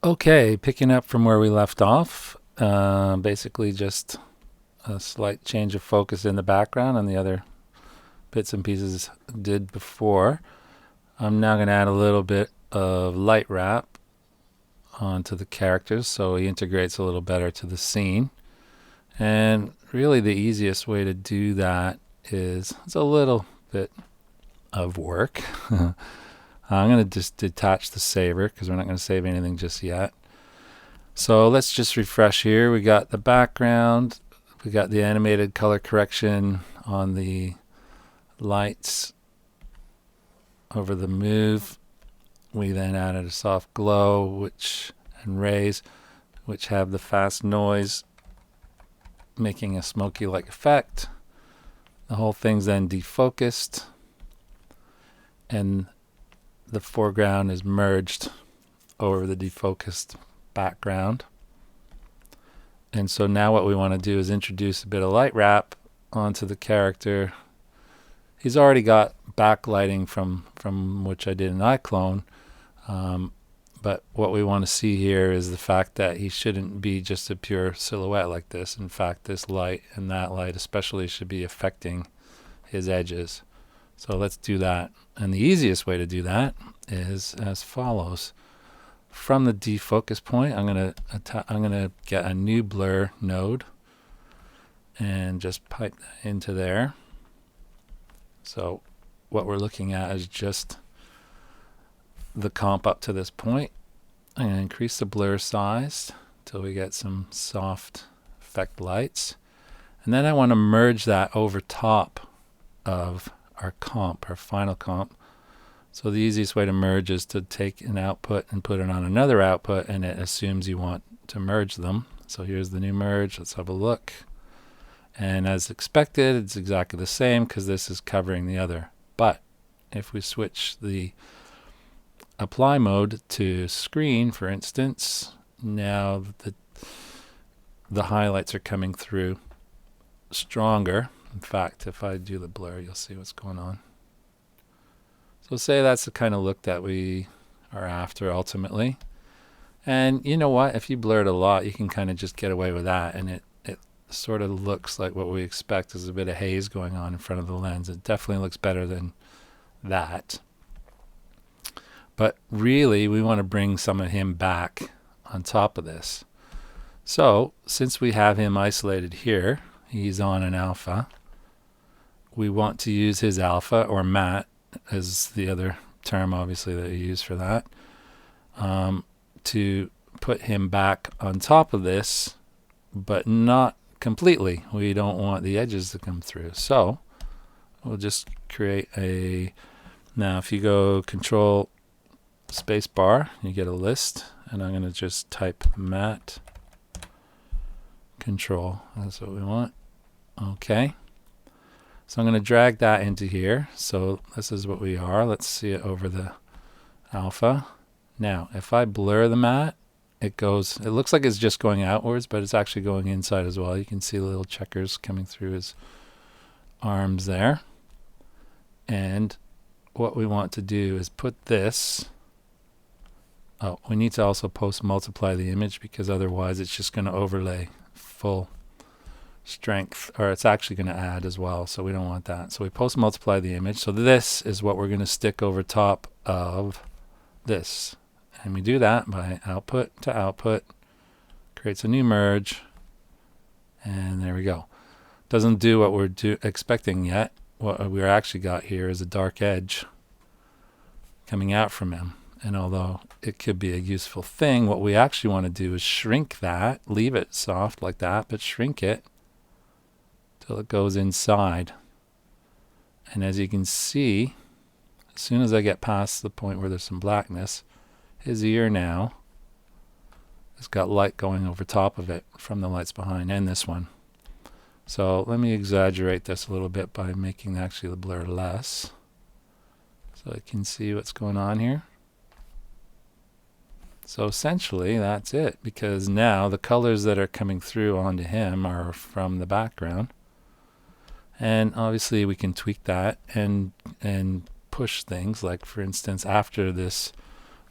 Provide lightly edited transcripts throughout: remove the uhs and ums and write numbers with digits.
Okay, picking up from where we left off, basically just a slight change of focus in the background and the other bits and pieces did before. I'm now going to add a little bit of Lightwrap onto the characters so he integrates a little better to the scene. And really the easiest way to do that is, it's a little bit of work. I'm going to just detach the saver because we're not going to save anything just yet. So let's just refresh here. We got the background. We got the animated color correction on the lights over the move. We then added a soft glow and rays, which have the fast noise, making a smoky-like effect. The whole thing's then defocused, and the foreground is merged over the defocused background. And so now what we want to do is introduce a bit of light wrap onto the character. He's already got backlighting from which I did in iClone, but what we want to see here is the fact that he shouldn't be just a pure silhouette like this. In fact, this light and that light especially should be affecting his edges. So let's do that. And the easiest way to do that is as follows. From the defocus point, I'm gonna get a new blur node and just pipe that into there. So what we're looking at is just the comp up to this point. I'm going to increase the blur size until we get some soft effect lights. And then I want to merge that over top of our comp, our final comp. So the easiest way to merge is to take an output and put it on another output, and it assumes you want to merge them. So here's the new merge. Let's have a look. And as expected, it's exactly the same because this is covering the other. But if we switch the apply mode to screen, for instance, now the highlights are coming through stronger. In fact, if I do the blur, you'll see what's going on. So say that's the kind of look that we are after ultimately. And you know what? If you blur it a lot, you can kind of just get away with that, and it sort of looks like what we expect is a bit of haze going on in front of the lens. It definitely looks better than that. But really, we want to bring some of him back on top of this. So since we have him isolated here, he's on an alpha. We want to use his alpha, or matte is the other term obviously that you use for that, to put him back on top of this, but not completely. We don't want the edges to come through. So we'll just create now if you go Control space bar, you get a list, and I'm going to just type matte control. That's what we want. Okay. So I'm going to drag that into here. So this is what we are. Let's see it over the alpha. Now, if I blur the matte, it looks like it's just going outwards, but it's actually going inside as well. You can see the little checkers coming through his arms there. And what we want to do is put this. Oh, we need to also post multiply the image because otherwise it's just going to overlay full strength, or it's actually going to add as well, so we don't want that. So we post multiply the image. So this is what we're going to stick over top of this, and we do that by output to output, creates a new merge, and there we go. Doesn't do what we're expecting yet. What we actually got here is a dark edge coming out from him, and although it could be a useful thing, what we actually want to do is shrink that, leave it soft like that, but shrink it till it goes inside. And as you can see, as soon as I get past the point where there's some blackness, his ear now has got light going over top of it from the lights behind, and this one. So let me exaggerate this a little bit by making actually the blur less, so I can see what's going on here. So essentially that's it, because now the colors that are coming through onto him are from the background. And obviously we can tweak that and push things, like for instance after this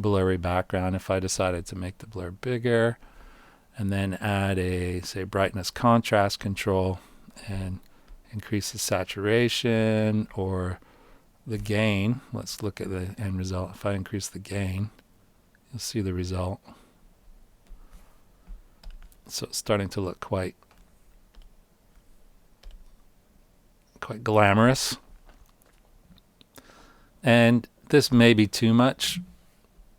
blurry background if I decided to make the blur bigger, and then add a, say, brightness contrast control and increase the saturation or the gain. Let's look at the end result. If I increase the gain, you'll see the result. So it's starting to look quite glamorous. And this may be too much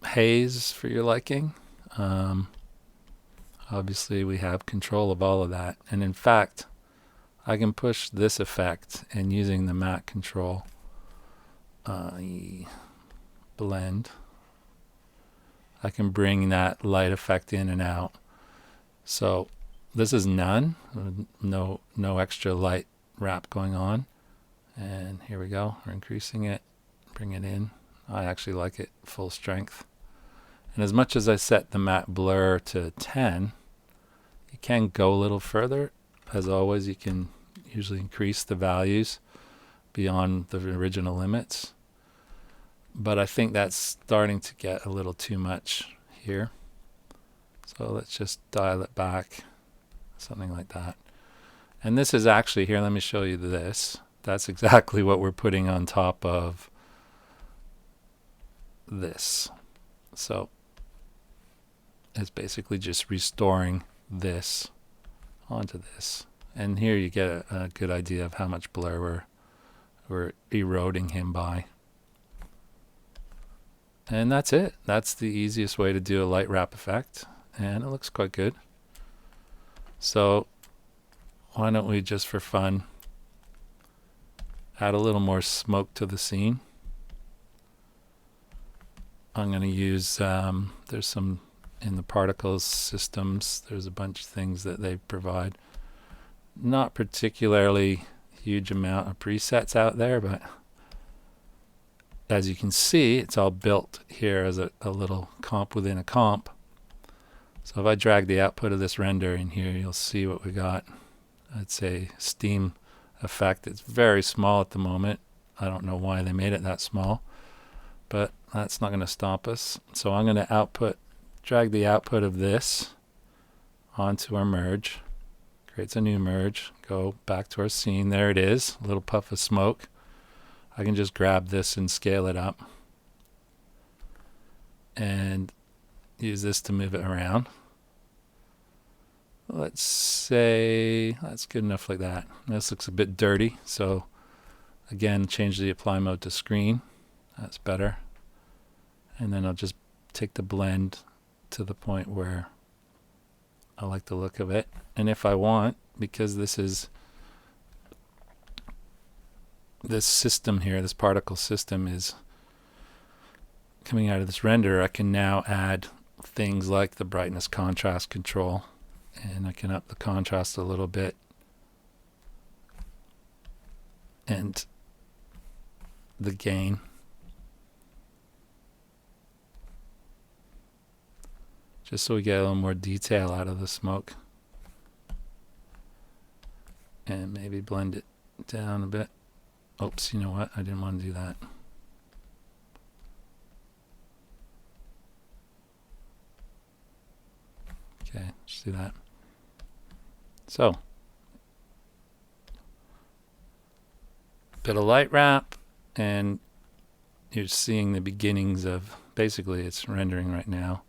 haze for your liking. Obviously we have control of all of that. And in fact, I can push this effect, and using the matte control blend, I can bring that light effect in and out. So this is none, no extra light wrap going on. And here we go, we're increasing it, bring it in. I actually like it full strength. And as much as I set the matte blur to 10, you can go a little further. As always, you can usually increase the values beyond the original limits. But I think that's starting to get a little too much here. So let's just dial it back, something like that. And this is actually, here, let me show you this. That's exactly what we're putting on top of this. So it's basically just restoring this onto this. And here you get a good idea of how much blur we're eroding him by. And that's it. That's the easiest way to do a light wrap effect. And it looks quite good. So why don't we, just for fun, add a little more smoke to the scene. I'm going to use, there's some in the particles systems, there's a bunch of things that they provide. Not particularly huge amount of presets out there, but as you can see, it's all built here as a little comp within a comp. So if I drag the output of this render in here, you'll see what we got. It's a steam effect. It's very small at the moment. I don't know why they made it that small, but that's not going to stop us. So I'm going to drag the output of this onto our merge. Creates a new merge. Go back to our scene. There it is, a little puff of smoke. I can just grab this and scale it up and use this to move it around. Let's say that's good enough like that. This looks a bit dirty, so again, change the apply mode to screen. That's better. And then I'll just take the blend to the point where I like the look of it. And if I want, because this system here, this particle system is coming out of this render, I can now add things like the brightness contrast control, and I can up the contrast a little bit and the gain. Just so we get a little more detail out of the smoke. And maybe blend it down a bit. Oops, you know what? I didn't want to do that. Okay, let's do that. So, bit of light wrap, and you're seeing the beginnings of, basically it's rendering right now.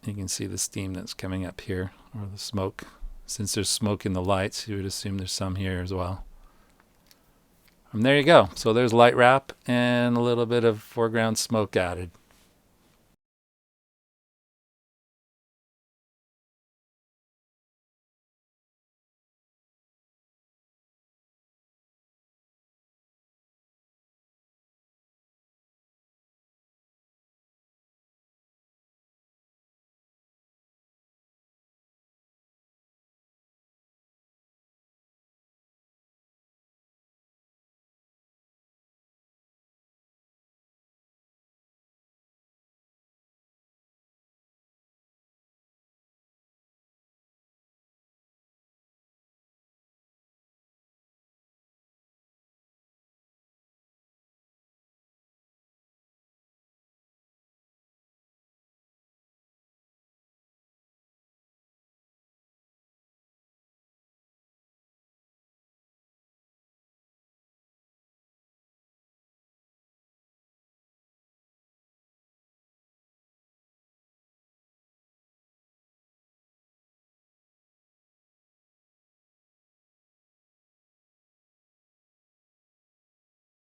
You can see the steam that's coming up here, or the smoke. Since there's smoke in the lights, you would assume there's some here as well. And there you go. So there's light wrap and a little bit of foreground smoke added.